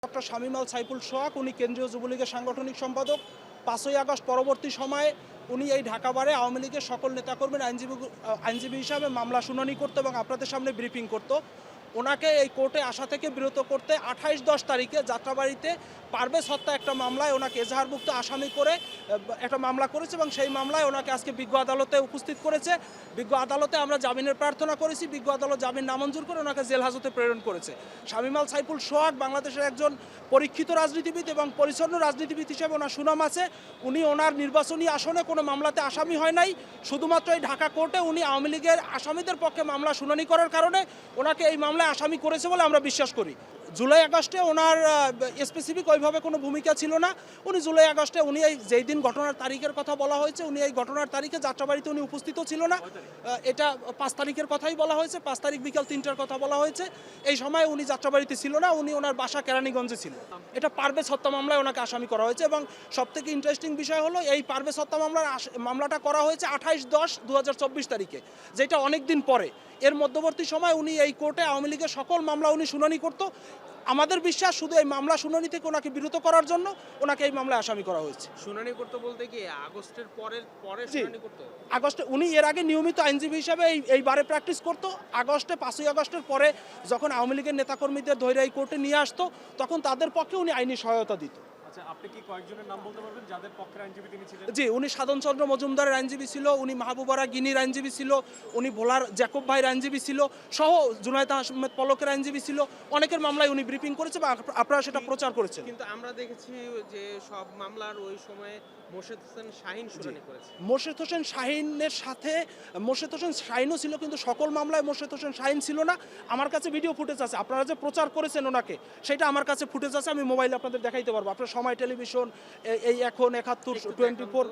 Doctor Shamim আল সাইফুল সোহাগ, উনি কেন্দ্রীয় যুবলীগের সাংগঠনিক সম্পাদক। 5ই আগস্ট পরবর্তী সময়ে উনি এই ঢাকা বারে আওয়ামী লীগের সকল নেতাকর্মীর আইনজীবী হিসাবে মামলা শুনানি করতো এবং আপনাদের সামনে ব্রিফিং করতো। ওনাকে এই কোর্টে আসা থেকে বিরত করতে 28-10 তারিখে যাত্রাবাড়িতে পারভেজ হত্যা একটা মামলায় ওনাকে এজাহারভুক্ত আসামি করে একটা মামলা করেছে এবং সেই মামলায় ওনাকে আজকে বিজ্ঞ আদালতে উপস্থিত করেছে। বিজ্ঞ আদালতে আমরা জামিনের প্রার্থনা করেছি, বিজ্ঞ আদালত জামিন নামঞ্জুর করে ওনাকে জেল হাজতে প্রেরণ করেছে। শামীম আল সাইফুল সোহাগ বাংলাদেশের একজন পরীক্ষিত রাজনীতিবিদ এবং পরিচ্ছন্ন রাজনীতিবিদ হিসেবে ওনার সুনাম আছে। উনি ওনার নির্বাচনী আসনে কোনো মামলাতে আসামি হয় নাই, শুধুমাত্র এই ঢাকা কোর্টে উনি আওয়ামী লীগের আসামিদের পক্ষে মামলা শুনানি করার কারণে ওনাকে এই মামলায় আসামি করেছে বলে আমরা বিশ্বাস করি। জুলাই আগস্টে ওনার স্পেসিফিক ওইভাবে কোনো ভূমিকা ছিল না। উনি জুলাই আগস্টে উনি এই যেই দিন ঘটনার তারিখের কথা বলা হয়েছে, উনি এই ঘটনার তারিখে যাত্রাবাড়িতে উনি উপস্থিত ছিল না। এটা 5 তারিখের কথাই বলা হয়েছে, 5 তারিখ বিকাল 3টার কথা বলা হয়েছে। এই সময় উনি যাত্রাবাড়িতে ছিল না, উনি ওনার বাসা কেরানীগঞ্জে ছিল। এটা পারভেজ হত্যা মামলায় ওনাকে আসামি করা হয়েছে এবং সবথেকে ইন্টারেস্টিং বিষয় হলো এই পারভেজ হত্যা মামলাটা করা হয়েছে 28-10-2024 তারিখে, যেটা অনেক দিন পরে। এর মধ্যবর্তী সময় উনি এই কোর্টে আওয়ামী লীগের সকল মামলা উনি শুনানি করতো। আমাদের বিশ্বাস শুধু এই মামলা শুনানি থেকে ওনাকে বিরত করার জন্য ওনাকে এই মামলায় আসামি করা হয়েছে। শুনানি করতে বলতে কি আগস্টের পরে শুনানি করতে? আগস্টে উনি এর আগে নিয়মিত আইনজীবী হিসাবে এই বারে প্র্যাকটিস করতো। 5ই আগস্টের পরে যখন আওয়ামী লীগের নেতাকর্মীদের ধরে এই কোর্টে নিয়ে আসতো, তখন তাদের পক্ষে উনি আইনি সহায়তা দিত। আচ্ছা, আপনি কি কয়েকজনের নাম বলতে পারবেন যাদের পক্ষের আইনজীবী তিনি ছিলেন? জি, উনি সাধনচন্দ্র মজুমদারের আইনজীবী ছিল, উনি মাহবুবারা গিনির আইনজীবী ছিল, উনি ভোলার জ্যাকব ভাইয়ের আইনজীবী ছিল, সহ জুনায়েদ আহমেদ পলকের আইনজীবী ছিল। অনেকের মামলায় উনি ব্রিফিং করেছে বা আপনারা সেটা প্রচার করেছেন। কিন্তু আমরা দেখেছি যে সব মামলার ওই সময়ে মোর্শেদ হোসেন শাহীন শুনানি করেছে। মোর্শেদ হোসেন শাহীনের সাথে মোর্শেদ হোসেন শাহীনও ছিল, কিন্তু সকল মামলায় মোর্শেদ হোসেন শাহীন ছিল না। আমার কাছে ভিডিও ফুটেজ আছে, আপনারা যে প্রচার করেছেন ওনাকে, সেটা আমার কাছে ফুটেজ আছে, আমি মোবাইলে আপনাদের দেখাইতে পারবো। আপনার সময় টেলিভিশন, এই এখন 71, 24